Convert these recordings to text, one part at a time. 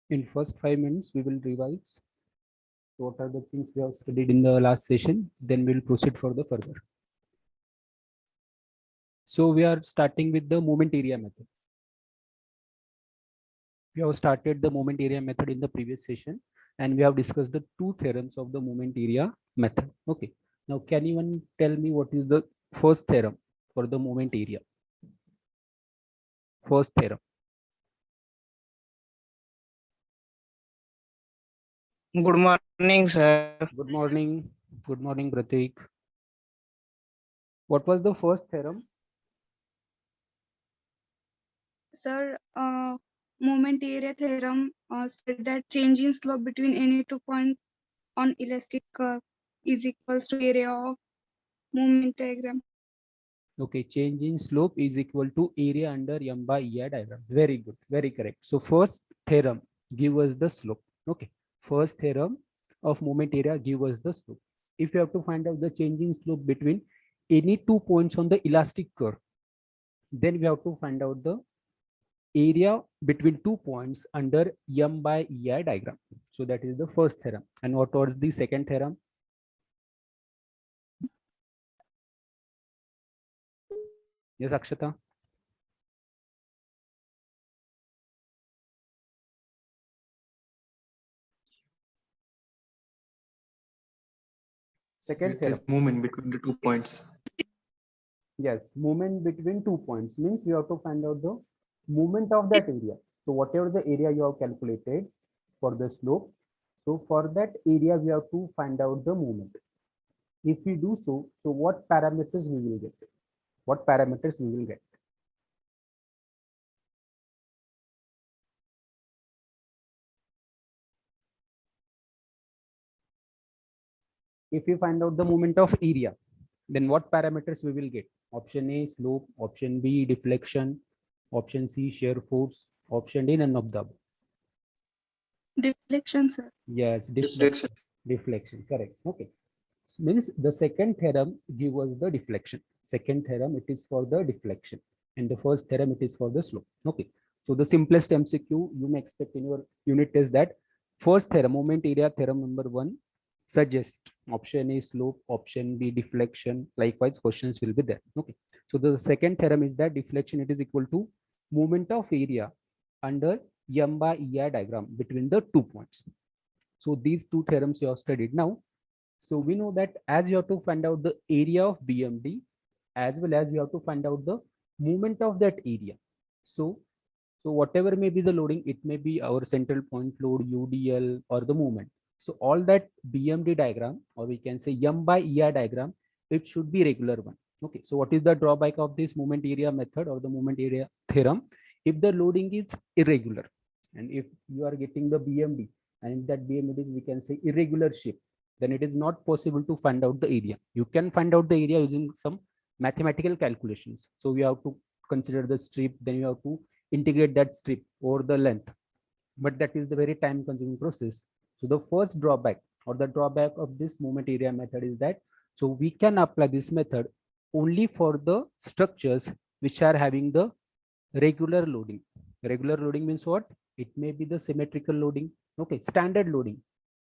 In first 5 minutes, we will revise what are the things we have studied in the last session. Then we'll proceed for the further. So we are starting with the moment area method. We have started the moment area method in the previous session, and we have discussed the two theorems of the moment area method. Okay. Now, can anyone tell me what is the first theorem for the moment area? First theorem. Good morning, sir. Good morning. Good morning, Pratik. What was the first theorem? Sir, moment area theorem said that change in slope between any 2 points on elastic curve is equals to area of moment diagram. Okay, change in slope is equal to area under m by EI diagram. Very good, very correct. So first theorem give us the slope. Okay, first theorem of moment area give us the slope. If you have to find out the change in slope between any 2 points on the elastic curve, then we have to find out the area between 2 points under m by EI diagram. So that is the first theorem. And what was the second theorem? Yes, Akshata. Second It is theorem. movement between the 2 points. Yes, movement between 2 points means you have to find out the movement of that area. So whatever the area you have calculated for the slope, so for that area we have to find out the movement. If we do so, so what parameters we will get? What parameters we will get? If we find out the moment of area, then what parameters we will get? Option A, slope. Option B, deflection. Option C, shear force. Option D, none of the above. Deflection, sir. Yes, Deflection. deflection, correct. Okay. Means the second theorem give us the deflection. Second theorem, it is for the deflection. And the first theorem, it is for the slope. Okay. So the simplest MCQ you may expect in your unit is that first theorem, moment area theorem number 1, suggest option A slope, option B deflection. Likewise, questions will be there. Okay. So the second theorem is that deflection, it is equal to moment of area under m by EI diagram between the 2 points. So these two theorems you have studied now. So we know that as you have to find out the area of BMD, as well as you have to find out the movement of that area. So whatever may be the loading, it may be our central point load, UDL, or the movement. So all that BMD diagram, or we can say M by EI diagram, it should be regular one. Okay. So what is the drawback of this moment area method or the moment area theorem? If the loading is irregular, and if you are getting the BMD, and if that BMD is, we can say, irregular shape, then it is not possible to find out the area. You can find out the area using some mathematical calculations. So we have to consider the strip, then you have to integrate that strip over the length, but that is the very time consuming process. So the first drawback or the drawback of this moment area method is that, so we can apply this method only for the structures which are having the regular loading. Regular loading means what? It may be the symmetrical loading. Okay, standard loading,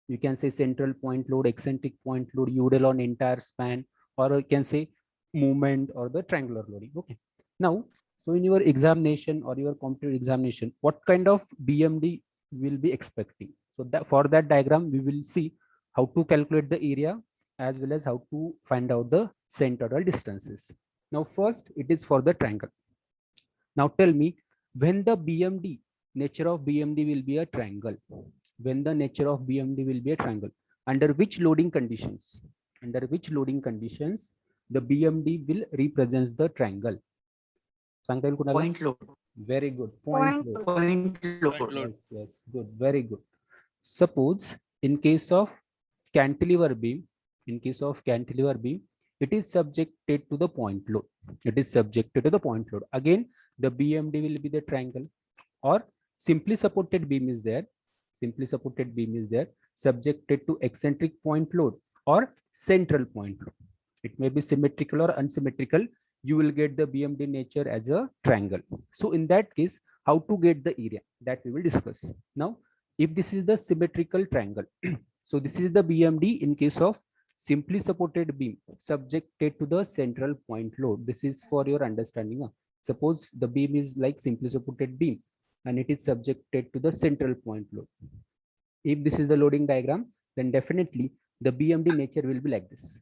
you can say central point load, eccentric point load, UDL on entire span, or you can say movement or the triangular loading. Okay. Now, so in your examination or your competitive examination, what kind of BMD will be expecting? So that for that diagram, we will see how to calculate the area as well as how to find out the centroidal distances. Now, first it is for the triangle. Now tell me, when the BMD, nature of BMD will be a triangle, when the nature of BMD will be a triangle, under which loading conditions, under which loading conditions the BMD will represent the triangle? Point load. Very good. Point load. Point load. Yes, yes, good, very good. Suppose in case of cantilever beam, in case of cantilever beam, it is subjected to the point load. It is subjected to the point load. Again, the BMD will be the triangle, or simply supported beam is there. Simply supported beam is there, subjected to eccentric point load or central point load. It may be symmetrical or unsymmetrical. You will get the BMD nature as a triangle. So in that case, how to get the area, that we will discuss. Now, if this is the symmetrical triangle, so this is the BMD in case of simply supported beam subjected to the central point load. This is for your understanding. Suppose the beam is like simply supported beam and it is subjected to the central point load. If this is the loading diagram, then definitely the BMD nature will be like this.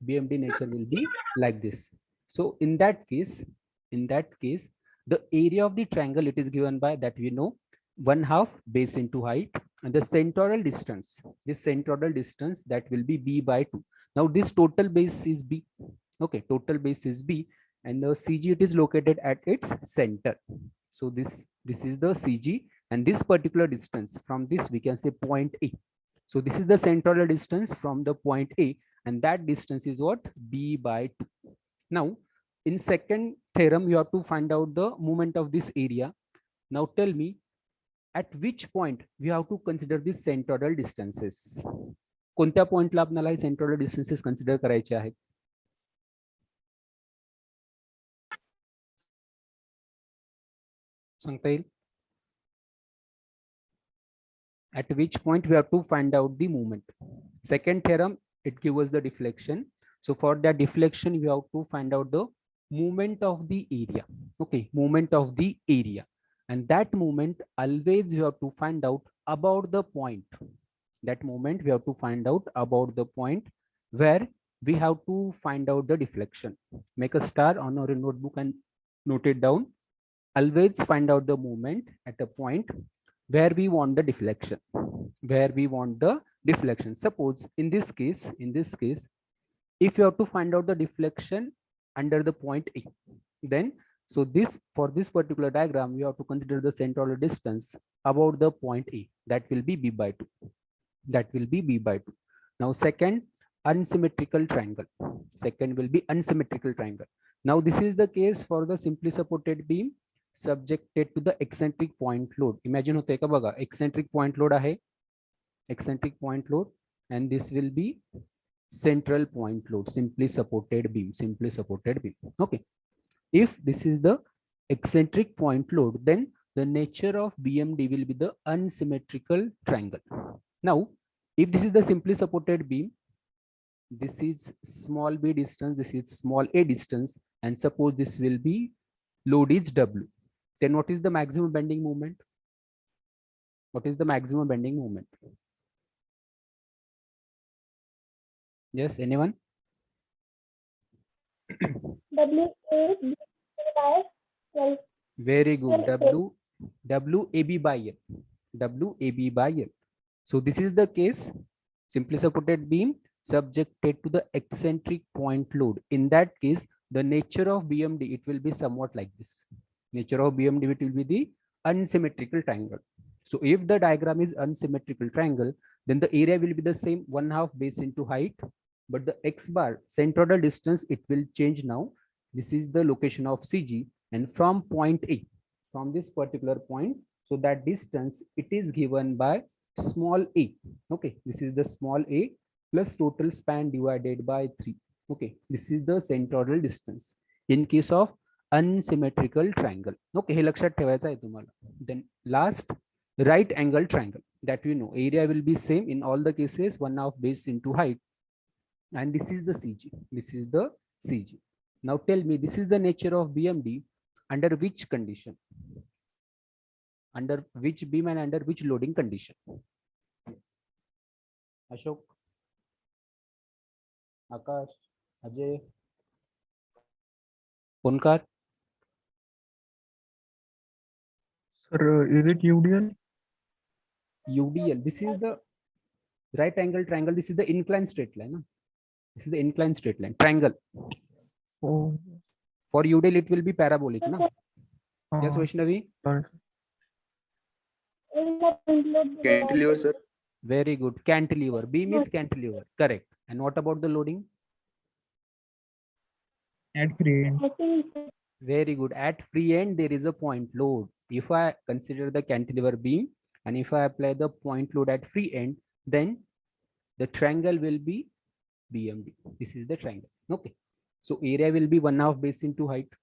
BMD nature will be like this. So in that case, the area of the triangle, it is given by that we know 1/2 base into height, and the centroidal distance, this centroidal distance, that will be b by 2. Now this total base is b. Okay, total base is b, and the CG, it is located at its center. So this is the CG, and this particular distance from this we can say point A. So this is the centroidal distance from the point A, and that distance is what? B by 2. Now in second theorem, you have to find out the moment of this area. Now tell me, at which point we have to consider these centroidal distances? कोणत्या पॉइंटला आपल्याला centroidal distances consider करायचे आहेत? सांगता येईल? At which point we have to find out the moment. Second theorem, it gives us the deflection. So for that deflection, we have to find out the moment of the area. Okay, moment of the area. And that moment, always you have to find out about the point. That moment we have to find out about the point where we have to find out the deflection. Make a star on your notebook and note it down. Always find out the moment at a point where we want the deflection. Where we want the deflection. Suppose in this case, if you have to find out the deflection under the point A, then so this, for this particular diagram, we have to consider the centroidal distance about the point A. That will be b by 2. That will be b by 2. Now second, unsymmetrical triangle. Second will be unsymmetrical triangle. Now this is the case for the simply supported beam subjected to the eccentric point load. Imagine होते का बघा, eccentric point load आहे, eccentric point load, and this will be central point load, simply supported beam, simply supported beam. Okay, if this is the eccentric point load, then the nature of BMD will be the unsymmetrical triangle. Now if this is the simply supported beam, this is small b distance, this is small a distance, and suppose this will be load is W, then what is the maximum bending moment? What is the maximum bending moment? Yes, anyone? W by 12. Very good. WAB by L. WAB by L. So this is the case, simply supported beam subjected to the eccentric point load. In that case, the nature of BMD, it will be somewhat like this. Nature of BMD, it will be the unsymmetrical triangle. So if the diagram is unsymmetrical triangle, then the area will be the same, 1/2 base into height, but the x bar centroidal distance, it will change now. This is the location of CG, and from point A, from this particular point, so that distance, it is given by small a. Okay, this is the small a plus total span divided by 3. Okay, this is the centroidal distance in case of unsymmetrical triangle. Okay, हे लक्षात ठेवायचं आहे तुम्हाला. Then last, right angle triangle, that we know area will be same in all the cases, 1/2 base into height, and this is the CG. This is the CG. Now tell me, this is the nature of BMD under which condition? Under which beam and under which loading condition? Ashok, Akash, Ajay, Onkar. Sir, is it UDL? UDL. This is the right angle triangle. This is the inclined straight line. No? This is the inclined straight line triangle. Oh, For UDL, it will be parabolic. No? Yes, Vaishnavi. sorry. Cantilever, sir. Very good. Cantilever. Beam is cantilever. Correct. And what about the loading? At free end. Very good. At free end, there is a point load. If I consider the cantilever beam and if I apply the point load at free end, then the triangle will be BMD. This is the triangle. Okay. So area will be 1/2 base into height,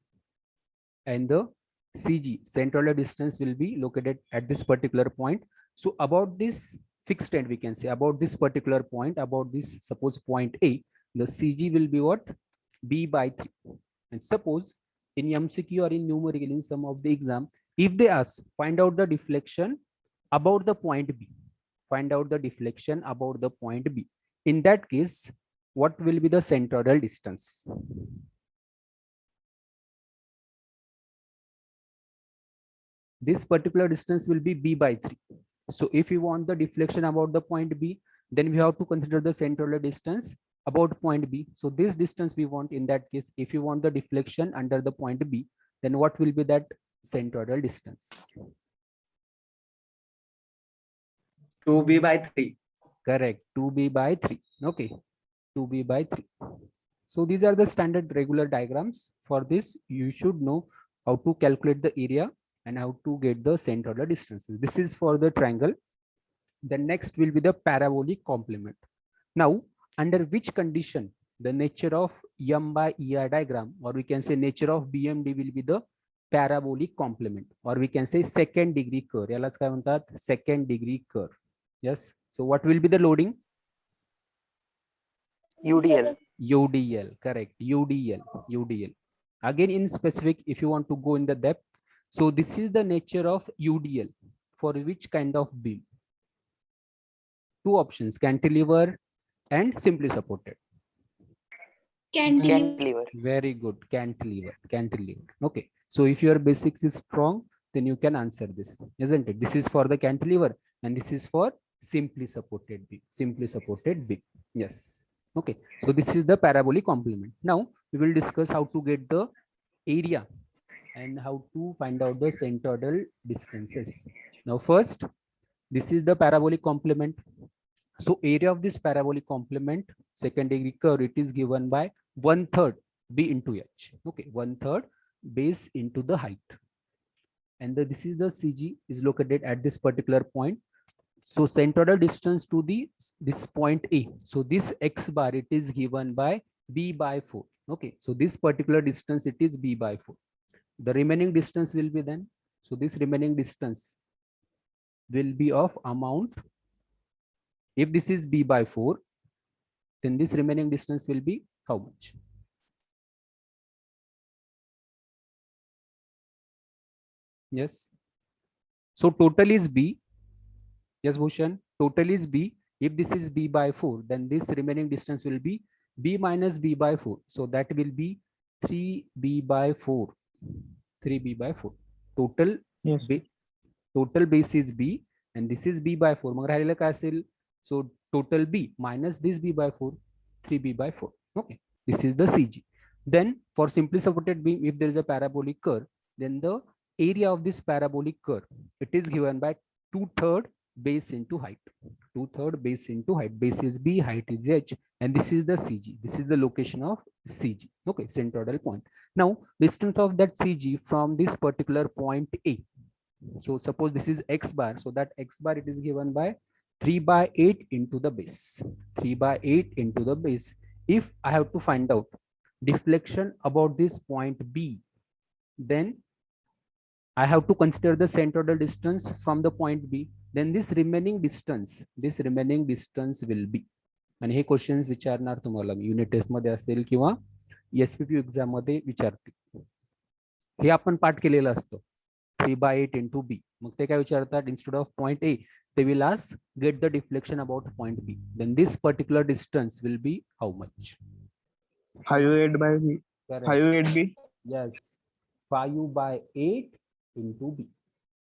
and the CG, centroidal distance, will be located at this particular point. So about this fixed end, we can say about this particular point, about this, suppose point A, the CG will be what? B by 3. And suppose in MCQ or in numerical, in some of the exam, if they ask, find out the deflection about the point B, find out the deflection about the point B. In that case, what will be the centroidal distance? This particular distance will be B by 3. So if you want the deflection about the point B, then we have to consider the centroidal distance about point B. So this distance we want in that case. If you want the deflection under the point B, then what will be that centroidal distance? 2b by 3. Correct, 2b by 3. Okay, 2b by 3. So these are the standard regular diagrams. For this, you should know how to calculate the area and how to get the centroidal distances. This is for the triangle. The next will be the parabolic complement. Now, under which condition the nature of M by ER diagram, or we can say nature of BMD, will be the parabolic complement, or we can say second degree curve. यालाच काय म्हणतात? Second degree curve. Yes. So what will be the loading? UDL. UDL. Correct. UDL. Again, in specific, if you want to go in the depth. So this is the nature of UDL for which kind of beam? Two options, cantilever and simply supported. Cantilever. Very good, cantilever. Okay, so if your basics is strong, then you can answer this, isn't it? This is for the cantilever and this is for simply supported beam. Yes. Okay, so this is the parabolic complement. Now we will discuss how to get the area and how to find out the centroidal distances. Now first, this is the parabolic complement. So area of this parabolic complement, second degree curve, it is given by 1/3 B into H. Okay, 1/3 base into the height. And this is the CG is located at this particular point. So centroidal distance to this point A. So this X bar, it is given by B by 4. Okay, so this particular distance, it is B by 4. The remaining distance will be then, so this remaining distance will be of amount. If this is B by 4, then this remaining distance will be how much? Yes. So total is B. Yes, Bhushan. Total is B. If this is B by 4, then this remaining distance will be B minus B by 4. So that will be 3B by 4. 3B by 4. Total, Yes. total base is B and this is B by 4. मग राहिलेलं काय असेल? So total B minus this B by 4, 3B by 4. Okay, this is the CG. Then for simply supported beam, if there is a parabolic curve, then the area of this parabolic curve, it is given by 2/3 base into height. 2/3 base into height. Base is B, height is H, and this is the CG. This is the location of CG. Okay, centroidal point. Now distance of that CG from this particular point A. So suppose this is X bar. So that X bar, it is given by 3/8 into the base. 3/8 into the base. If I have to find out deflection about this point B, then I have to consider the centroidal distance from the point B. Then this remaining distance will be. आणि हे questions विचारणार तुम्हाला unit test मध्ये असेल किंवा SPP exam मध्ये विचारतील. हे आपण पाठ केलेलं असतं 3/8 into B. मग ते काय विचारतात, instead of point A, they will ask get the deflection about point B. Then this particular distance will be how much? 5/8 by B. Correct. 5/8 B. Yes, 5/8 into B.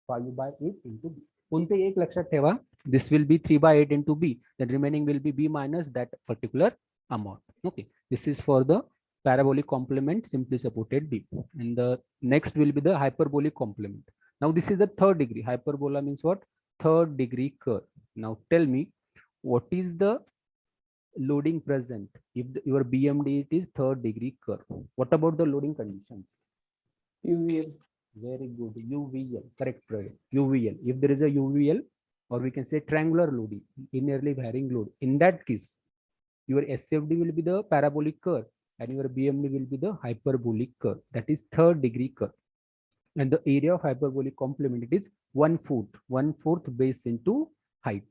5/8 into B. कोणते एक लक्षात ठेवा. This will be 3/8 into B. Then remaining will be B minus that particular amount. Okay, this is for the parabolic complement, simply supported beam. And the next will be the hyperbolic complement. Now this is the third degree. Hyperbola means what? Third degree curve. Now tell me, what is the loading present if your BMD it is third degree curve? What about the loading conditions? UVL. Very good. UVL. Correct. UVL. If there is a UVL, or we can say triangular loading, linearly varying load, in that case, your SFD will be the parabolic curve and your BMD will be the hyperbolic curve. That is third degree curve. And the area of hyperbolic complement, it is 1/4 base into height.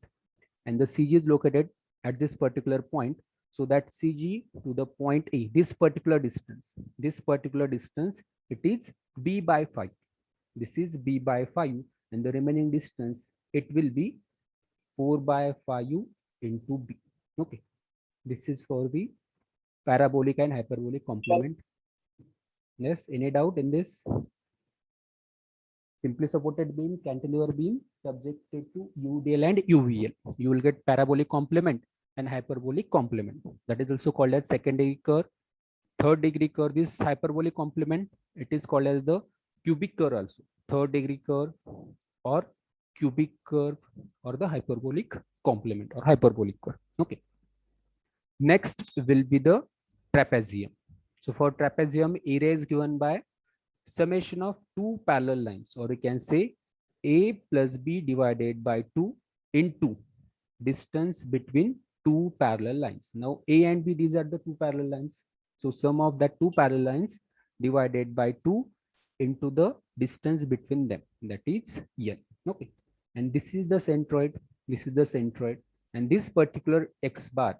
And the CG is located at this particular point. So that CG to the point A, this particular distance, it is B by 5. This is B by 5, and the remaining distance, it will be 4 by 5 into B. Okay. This is for the parabolic and hyperbolic complement. Yes, any doubt in this? Simply supported beam, cantilever beam subjected to UDL and UVL. You will get parabolic complement and hyperbolic complement. That is also called as second degree curve. Third degree curve, this hyperbolic complement, it is called as the cubic curve also. Third degree curve or cubic curve or the hyperbolic complement or hyperbolic curve. Okay. Next will be the trapezium. So for trapezium, area is given by summation of two parallel lines, or you can say A plus B divided by 2 into distance between two parallel lines. Now A and B, these are the two parallel lines. So sum of that two parallel lines divided by 2 into the distance between them, that is L. Okay. And this is the centroid. This is the centroid. And this particular x bar,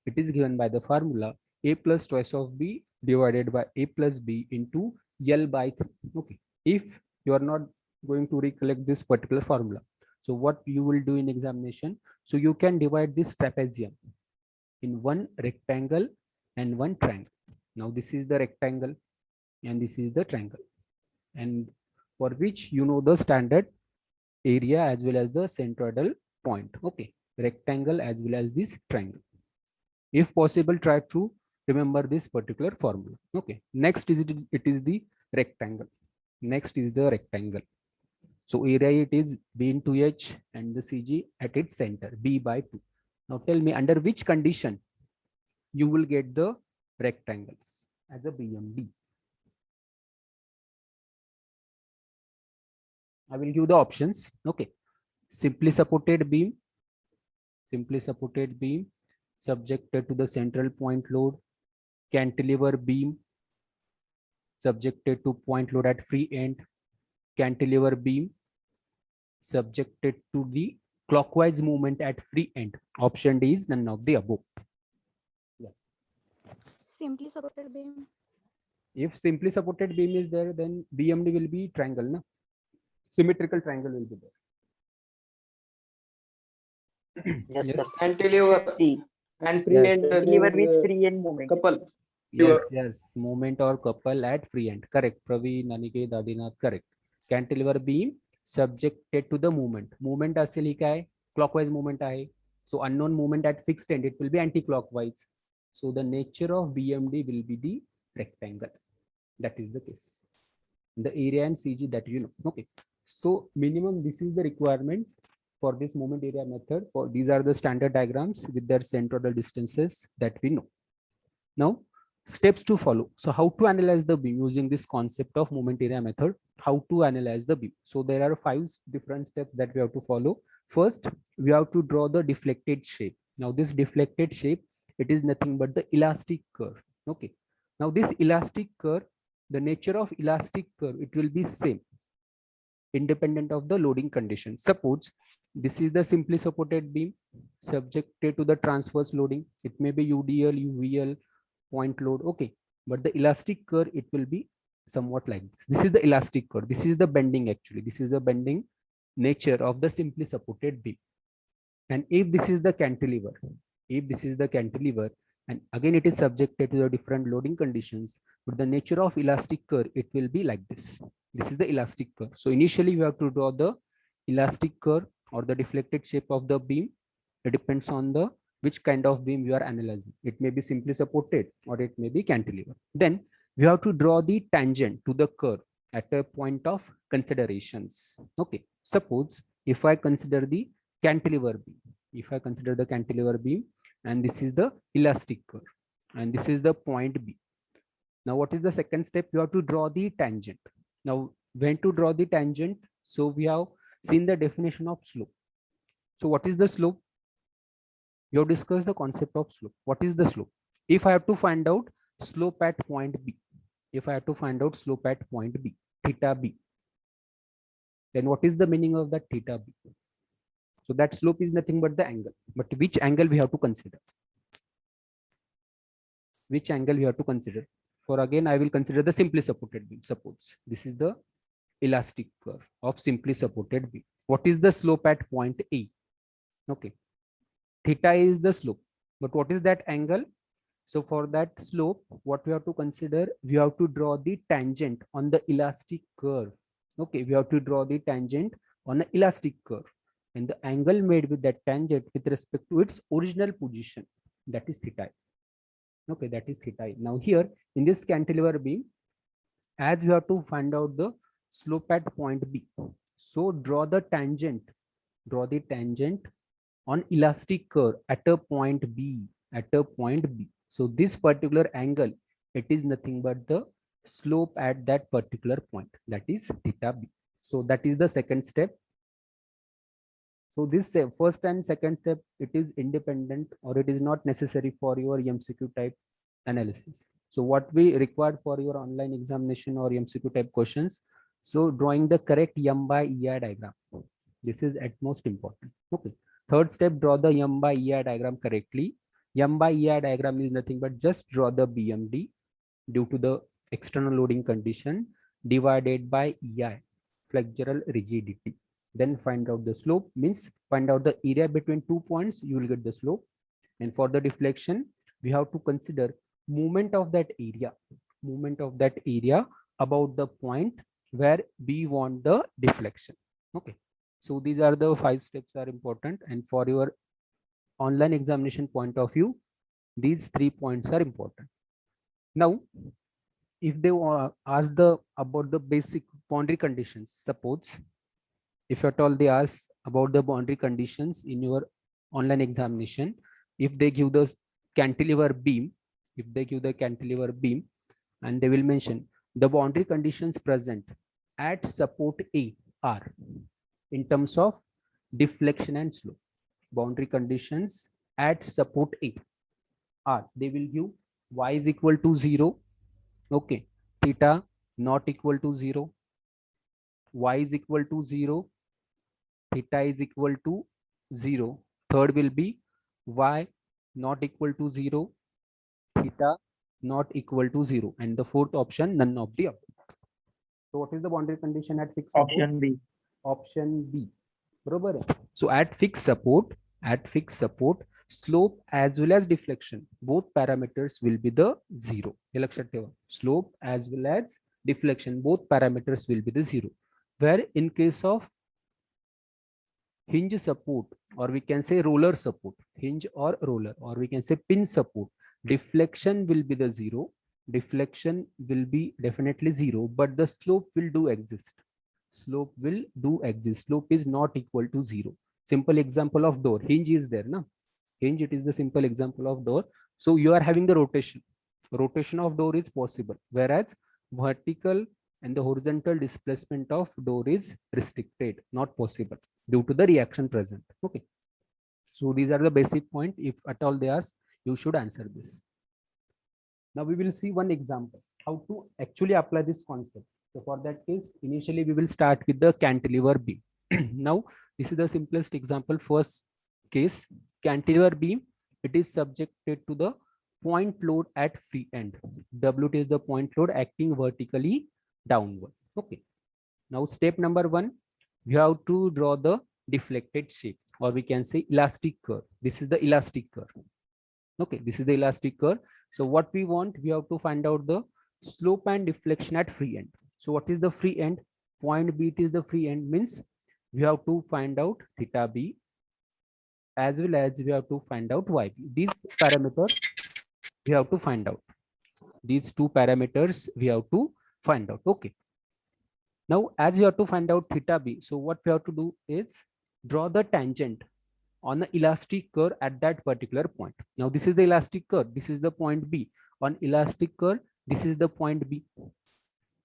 it is given by the formula A plus twice of B divided by A plus B into L by 3. Okay. If you are not going to recollect this particular formula, so what you will do in examination, so you can divide this trapezium in one rectangle and one triangle. Now this is the rectangle and this is the triangle, and for which you know the standard area as well as the centroidal point. Okay. Rectangle as well as this triangle. If possible, try to remember this particular formula. Okay. Next is it is the rectangle. So area, it is B into H and the CG at its center, B by 2. Now tell me, under which condition you will get the rectangles as a BMD? I will give the options. Okay. Simply supported beam subjected to the central point load, cantilever beam subjected to point load at free end, cantilever beam subjected to the clockwise movement at free end. Option D is none of the above. Yes. Simply supported beam. If simply supported beam is there, then BMD will be triangle, na? Symmetrical triangle will be there. Yes, Yes. sir. Cantilever C. and free Yes. end Cantilever with free end movement. couple. Yes, movement or couple at free end. Correct. Praveen, Aniket, Adinath, correct. Cantilever beam subjected to the movement. Movement असेल ही काय? Clockwise movement आहे. So unknown movement at fixed end, it will be anti-clockwise. So the nature of BMD will be the rectangle. That is the case. The area and CG that you know. Okay. So minimum, this is the requirement for this moment area method. For these are the standard diagrams with their centroidal distances that we know. Now steps to follow. So how to analyze the beam using this concept of moment area method? How to analyze the beam? So there are 5 different steps that we have to follow. First, we have to draw the deflected shape. Now this deflected shape, it is nothing but the elastic curve. Okay. Now this elastic curve, the nature of elastic curve, it will be same independent of the loading condition. Suppose this is the simply supported beam subjected to the transverse loading. It may be UDL, UVL, point load. Okay. But the elastic curve, it will be somewhat like this. This is the elastic curve. This is the bending actually. This is the bending nature of the simply supported beam. And if this is the cantilever, and again it is subjected to the different loading conditions, but the nature of elastic curve, it will be like this. This is the elastic curve. So initially you have to draw the elastic curve or the deflected shape of the beam. It depends on the which kind of beam you are analyzing. It may be simply supported or it may be cantilever. Then we have to draw the tangent to the curve at a point of considerations. Okay. Suppose if I consider the cantilever beam, and this is the elastic curve and this is the point B. Now what is the second step? You have to draw the tangent. Now when to draw the tangent? So we have seen the definition of slope. So what is the slope? You have discussed the concept of slope. What is the slope? If I have to find out slope at point B, if I have to find out slope at point B, theta B, then what is the meaning of that theta B? So that slope is nothing but the angle. But which angle we have to consider? Which angle we have to consider? For again, I will consider the simply supported beam. Suppose this is the elastic curve of simply supported beam. What is the slope at point A? Okay, theta is the slope, but what is that angle? So for that slope, what we have to consider, we have to draw the tangent on the elastic curve. Okay, we have to draw the tangent on an elastic curve, and the angle made with that tangent with respect to its original position, that is theta. Okay, that is theta. Now here in this cantilever beam, as we have to find out the slope at point B, so draw the tangent on elastic curve at a point B, So this particular angle, it is nothing but the slope at that particular point, that is theta B. So that is the second step. So this first and second step, it is independent, or it is not necessary for your MCQ type analysis. So what we required for your online examination or MCQ type questions, so drawing the correct M by EI diagram. This is at most important. Okay. Third step, draw the M by EI diagram correctly. M by EI diagram is nothing but just draw the BMD due to the external loading condition divided by EI, flexural rigidity. Then find out the slope, means find out the area between 2 points, you will get the slope. And for the deflection, we have to consider movement of that area about the point where we want the deflection. Okay. So these are the 5 steps are important, and for your online examination point of view, these 3 points are important. Now, if they ask about the basic boundary conditions, suppose if at all they ask about the boundary conditions in your online examination, if they give the cantilever beam, and they will mention the boundary conditions present at support A are in terms of deflection and slope. Boundary conditions at support A are, they will give y is equal to 0, okay, theta not equal to 0, y is equal to 0, theta is equal to 0. Third will be y not equal to 0, theta not equal to 0, and the fourth option, none of the above. So what is the boundary condition at fixed support? Option B. Option B. Barabar hai? So at fixed support, slope as well as deflection, both parameters will be the 0. Slope as well as deflection, both parameters will be the 0. Where in case of hinge support, or we can say roller support, hinge or roller, or we can say pin support, deflection will be the 0. Deflection will be definitely 0, but the slope will do exist. Slope is not equal to 0. Simple example of door, hinge is there, na? Hinge, it is the simple example of door. So you are having the rotation of door is possible, whereas vertical and the horizontal displacement of door is restricted, not possible due to the reaction present. Okay. So these are the basic point. If at all they ask, you should answer this. Now we will see one example, how to actually apply this concept. So for that case, initially we will start with the cantilever beam. Now this is the simplest example. First case, cantilever beam, it is subjected to the point load at free end. WT is the point load acting vertically downward. Okay. Now step number 1, we have to draw the deflected shape, or we can say elastic curve. This is the elastic curve. Okay, this is the elastic curve. So what we want, we have to find out the slope and deflection at free end. So what is the free end? Point B, it is the free end, means we have to find out theta B as well as we have to find out YB. These parameters we have to find out. These 2 parameters we have to find out. Okay. Now, as we have to find out theta B, so what we have to do is draw the tangent on the elastic curve at that particular point. Now, this is the elastic curve. This is the point B. On elastic curve, this is the point B.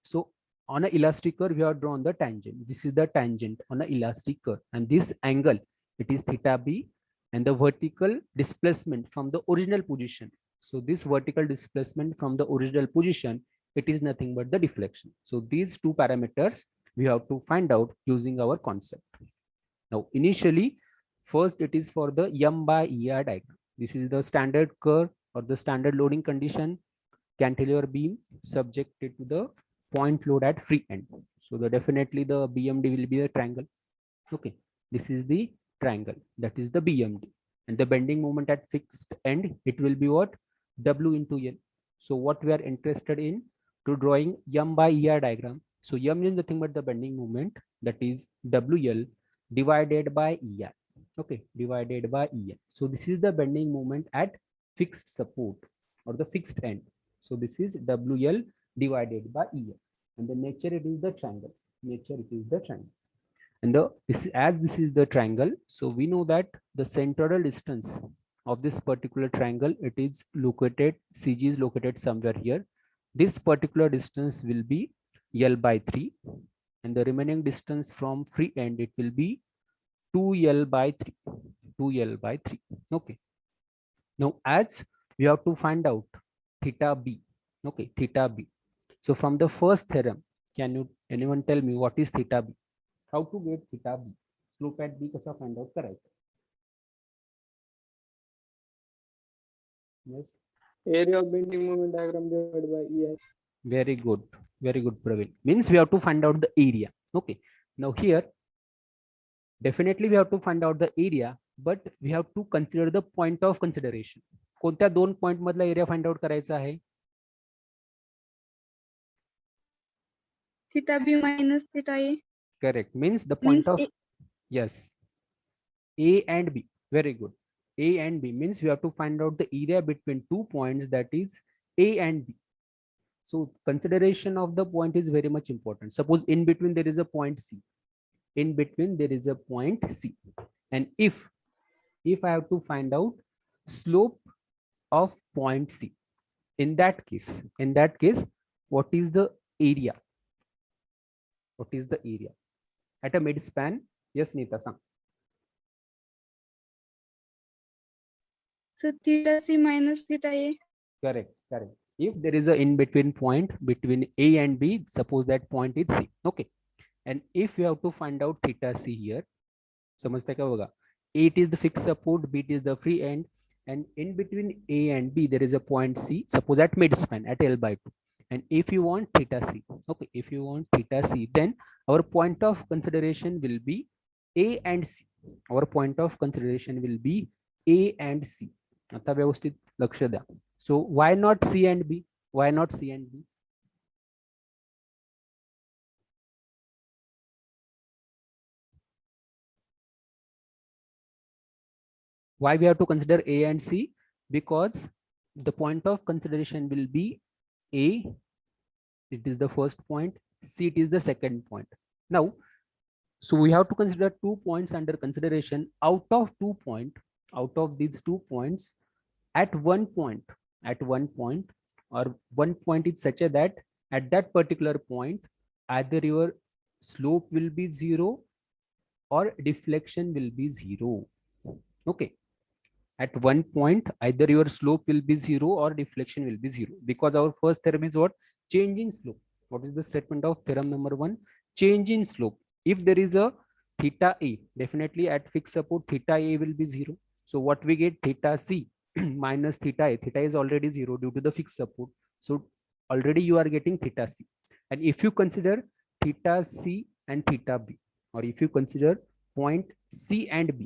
So on an elastic curve, we have drawn the tangent. This is the tangent on an elastic curve, and this angle, it is theta B, and the vertical displacement from the original position. So this vertical displacement from the original position it is nothing but the deflection. So these two parameters we have to find out using our concept. Now initially, first it is for the M by ER diagram. This is the standard curve or the standard loading condition, cantilever beam subjected to the point load at free end. So the definitely the BMD will be a triangle. Okay, this is the triangle, that is the BMD, and the bending moment at fixed end, it will be what? W into L. So what we are interested in to drawing M by ER diagram. So M is nothing but the bending moment, that is WL divided by ER. Okay, divided by ER. So this is the bending moment at fixed support or the fixed end. So this is WL divided by ER, and the nature it is the triangle. Nature it is the triangle. And this is the triangle, so we know that the central distance of this particular triangle, it is located, CG is located somewhere here. This particular distance will be L by 3, and the remaining distance from free end, it will be 2L by 3. 2L by 3. Okay. Now as we have to find out theta B. Okay, theta B. So from the first theorem, can anyone tell me what is theta B? How to get theta B? Slope at B कसा find out करायचं? Yes. Area of bending moment diagram divided by EI. Very good, Praveen. Means we have to find out the area. Okay. Now here, definitely we have to find out the area, but we have to consider the point of consideration. कोणत्या दोन point मधला area find out करायचा आहे? Theta B minus theta A. Correct. Means the point Means of A. yes, A and B. Very good. A and B means we have to find out the area between 2 points, that is A and B. So consideration of the point is very much important. Suppose in between there is a point C. In between there is a point C. And if I have to find out slope of point C, in that case, what is the area? What is the area at a mid span? Yes, Neeta sang. So theta C minus theta A. Correct. If there is a in between point between A and B, suppose that point is C. Okay. And if you have to find out theta C here, समझते क्या होगा? A it is the fixed support, B it is the free end, and in between A and B there is a point C, suppose at mid span at L by 2. And if you want theta C, okay, if you want theta C, then our point of consideration will be A and C. Our point of consideration will be A and C. आता व्यवस्थित लक्ष द्या. So why not C and B? Why not C and B? Why we have to consider A and C? Because the point of consideration will be A, it is the first point, C it is the second point. Now, so we have to consider 2 points under consideration. Out of these 2 points, at one point, or one point is such a that at that particular point, either your slope will be 0 or deflection will be 0. Okay. At one point, either your slope will be 0 or deflection will be 0, because our first theorem is what? Change in slope. What is the statement of theorem number 1? Change in slope. If there is a theta A, definitely at fixed support, theta A will be 0. So what we get? Theta C minus theta A. Theta is already 0 due to the fixed support. So already you are getting theta C. And if you consider theta C and theta B, or if you consider point C and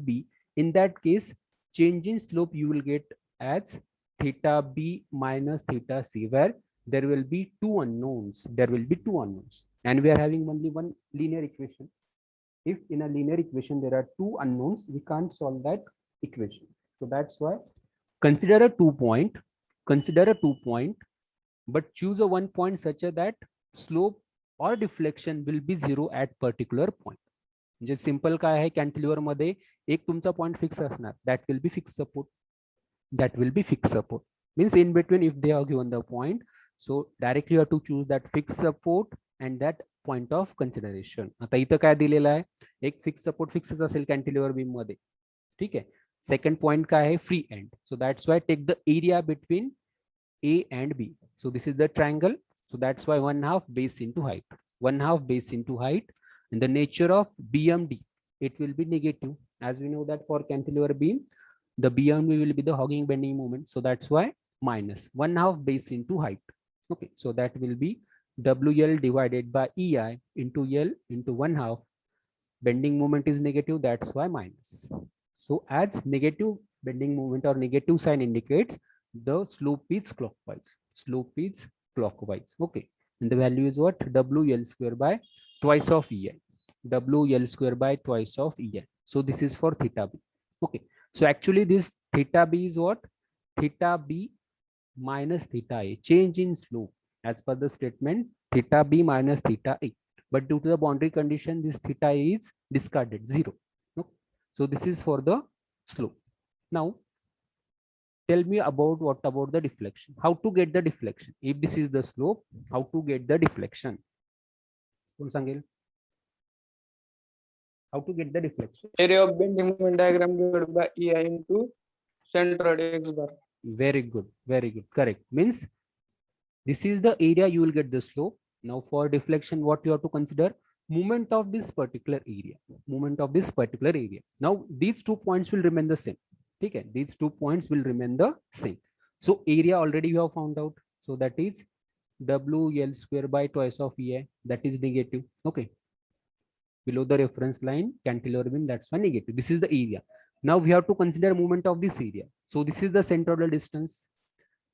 B, in that case, change in slope you will get as theta B minus theta C, where there will be two unknowns. And we are having only one linear equation. If in a linear equation there are two unknowns, we can't solve that equation. So that's why consider a 2 point, but choose a 1 point such that slope or deflection will be 0 at particular point. म्हणजे simple काय आहे, cantilever मध्ये एक तुमचा point fix असणार, that will be fix support. Means in between, if they are given the point, so directly you have to choose that fixed support and that point of consideration. आता इथं काय दिलेलं आहे, एक फिक्स सपोर्ट फिक्सच असेल cantilever beam मध्ये. ठीक आहे. सेकंड पॉइंट काय आहे? Free end. So that's why take the area between A and B. So this is the triangle. So that's why 1/2 base into height. 1/2 base into height. And the nature of BMD, it will be negative. As we know that for cantilever beam, the BMD will be the hogging bending moment. So that's why minus 1/2 base into height. Okay, so that will be WL divided by EI into L into 1/2. Bending moment is negative, that's why minus. So as negative bending moment or negative sign indicates, the slope is clockwise. Slope is clockwise. Okay, and the value is what? WL square by twice of EI. WL square by twice of EI. So this is for theta B. Okay, so actually this theta B is what? Theta B minus theta A. Change in slope as per the statement theta B minus theta A. But due to the boundary condition, this theta A is discarded, 0. Okay. So this is for the slope. Now, tell me about what about the deflection. How to get the deflection? If this is the slope, how to get the deflection? How to get the deflection? Area of bending moment diagram divided by EI into centroid X bar. Very good, correct. Means this is the area you will get the slope. Now for deflection, what you have to consider? Moment of this particular area. Moment of this particular area. Now these 2 points will remain the same. Okay, these 2 points will remain the same. So area already you have found out. So that is WL square by twice of EI. That is negative. Okay. Below the reference line, cantilever beam, that's why negative. This is the area. Now we have to consider moment of this area. So this is the centroidal distance.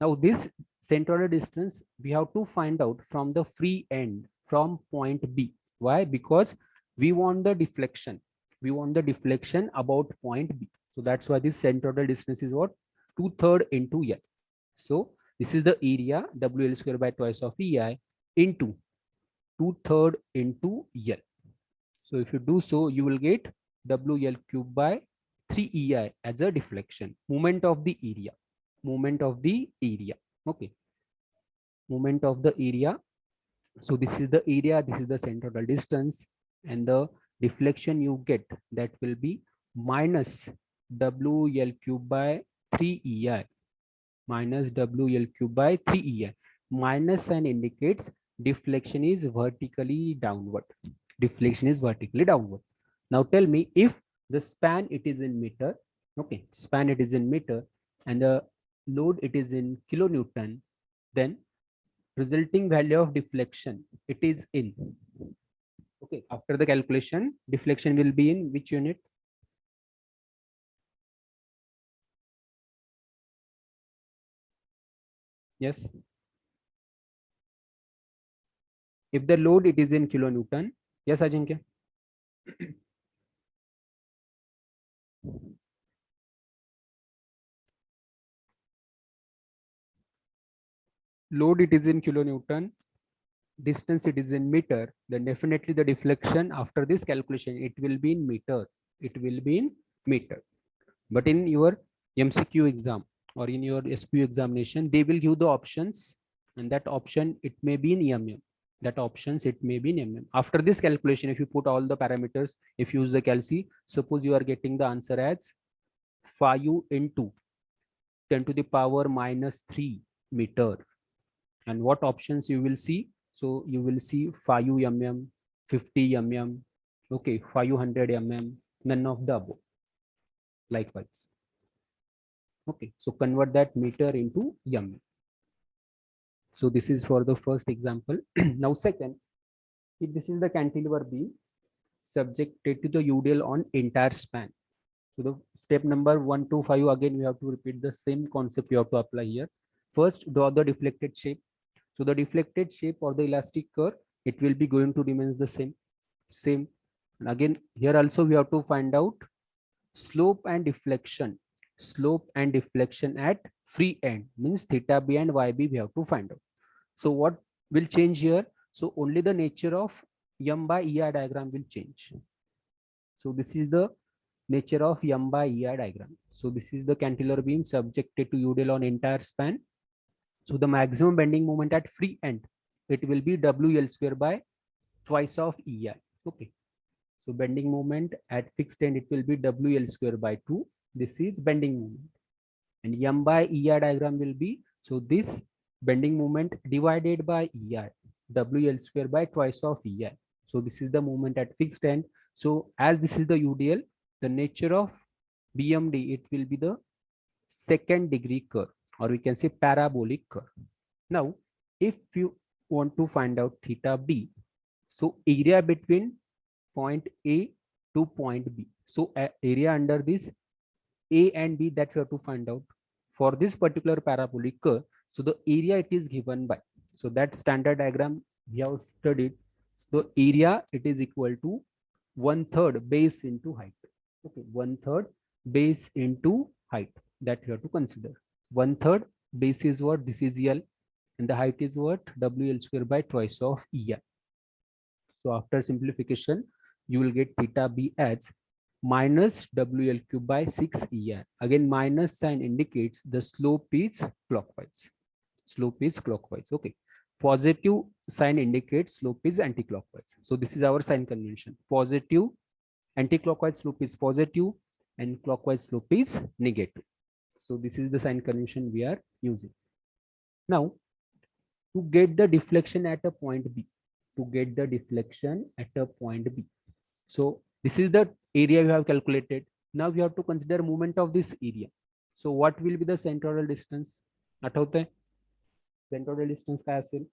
Now this centroidal distance we have to find out from the free end from point B. Why? Because we want the deflection. We want the deflection about point B. So that's why this centroidal distance is what? 2/3 into L. So this is the area WL square by twice of EI into 2/3 into L. So if you do so, you will get WL cube by 3 EI as a deflection. Moment of the area. Moment of the area. Okay. Moment of the area. So this is the area, this is the centroidal distance, and the deflection you get, that will be minus WL cube by 3 EI. Minus WL cube by 3 EI. Minus sign indicates deflection is vertically downward. Deflection is vertically downward. Now tell me, if the span it is in meter, okay, span it is in meter, and the load it is in kilonewton, then resulting value of deflection it is in, okay, after the calculation, deflection will be in which unit? Yes, if the load it is in kilonewton. Yes, Ajinkya. Load it is in kilonewton, distance it is in meter, then definitely the deflection after this calculation it will be in meter. It will be in meter. But in your MCQ exam or in your SPU examination, they will give the options, and that option it may be in mm. That options it may be in mm. After this calculation, if you put all the parameters, if you use the calci, suppose you are getting the answer as 5 into 10 to the power minus 3 meter. And what options you will see? So you will see 5 mm, 50 mm, okay, 500 mm, none of the above. Likewise. Okay, so convert that meter into mm. So this is for the first example. Now second, if this is the cantilever beam subjected to the UDL on entire span. So the step number 1 to 5, again we have to repeat the same concept you have to apply here. First, draw the deflected shape. So the deflected shape or the elastic curve, it will be going to remain the same. And again, here also we have to find out slope and deflection. Slope and deflection at free end, means theta B and YB we have to find out. So what will change here? So only the nature of M by EI diagram will change. So this is the nature of M by EI diagram. So this is the cantilever beam subjected to UDL on entire span. So the maximum bending moment at free end, it will be WL square by twice of EI. Okay. So bending moment at fixed end, it will be WL square by 2. This is bending moment. And M by EI diagram will be, so this bending moment divided by EI, WL square by twice of EI. So this is the moment at fixed end. So as this is the UDL, the nature of BMD, it will be the second degree curve, or we can say parabolic curve. Now, if you want to find out theta B, so area between point A to point B. So area under this A and B, that we have to find out for this particular parabolic curve. So the area it is given by, so that standard diagram we have studied. So the area it is equal to 1/3 base into height. Okay, 1/3 base into height, that you have to consider. 1/3 base is what? This is L, and the height is what? WL square by twice of EI. So after simplification, you will get theta B as minus WL cube by 6 EI. Again, minus sign indicates the slope is clockwise. Slope is clockwise. Okay. Positive sign indicates slope is anti-clockwise. So this is our sign convention. Positive, anti-clockwise slope is positive, and clockwise slope is negative. So this is the sign convention we are using. Now, to get the deflection at a point B, to get the deflection at a point B. So this is the area we have calculated. Now we have to consider movement of this area. So what will be the centroidal distance? आठवतंय? Centroidal distance काय असेल?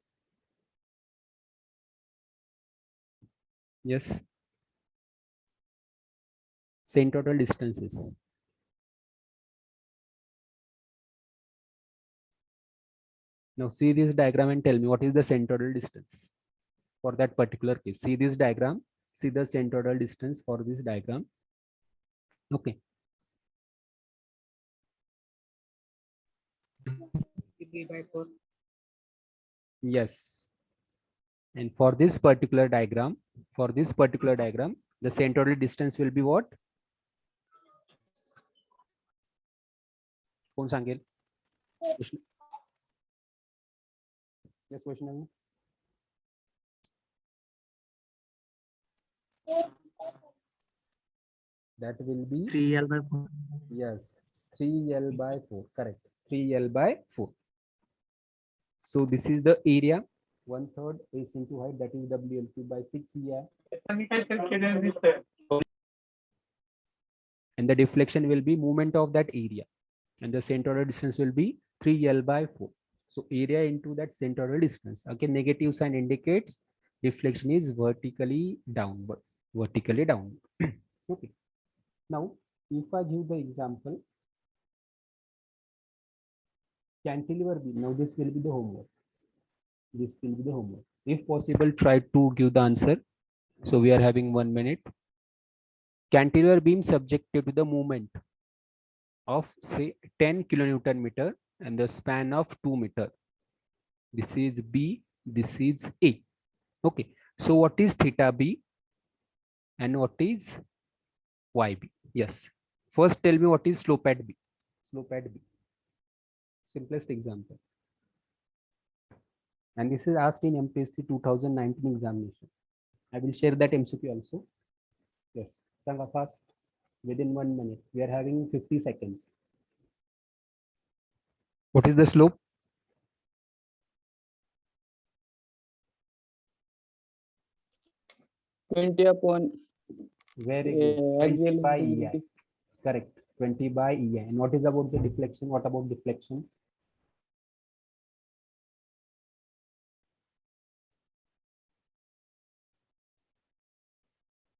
Yes. Centroidal distances. Now see this diagram and tell me what is the centroidal distance for that particular case. See this diagram. See the centroidal distance for this diagram. Okay. Yes. And for this particular diagram, the centroidal distance will be what? कोण सांगेल? Yes, Vaishnavi. That will be 3L by 4. yes, 3L by 4. Correct. 3L by 4. So this is the area. 1/3 base into height, that is WL cube by 6 EI. And the deflection will be movement of that area. And the centroidal distance will be 3L by 4. So area into that centroidal distance. Okay, negative sign indicates deflection is vertically downward. Vertically downward. Okay. Now, if I give the example, cantilever beam. Now this will be the homework. This will be the homework. If possible, try to give the answer. So we are having 1 minute. Cantilever beam subjected to the movement of say 10 kilonewton meter and the span of 2 meter. This is B, this is A. Okay. So what is theta B and what is YB? Yes. First tell me what is slope at B. Slope at B. Simplest example. And this is asked in MPSC 2019 examination. I will share that MCQ also. Yes. Sanga fast. Within 1 minute. We are having 50 seconds. What is the slope? Very good. 20 by EI. Correct. 20 by EI. And what is about the deflection? What about deflection?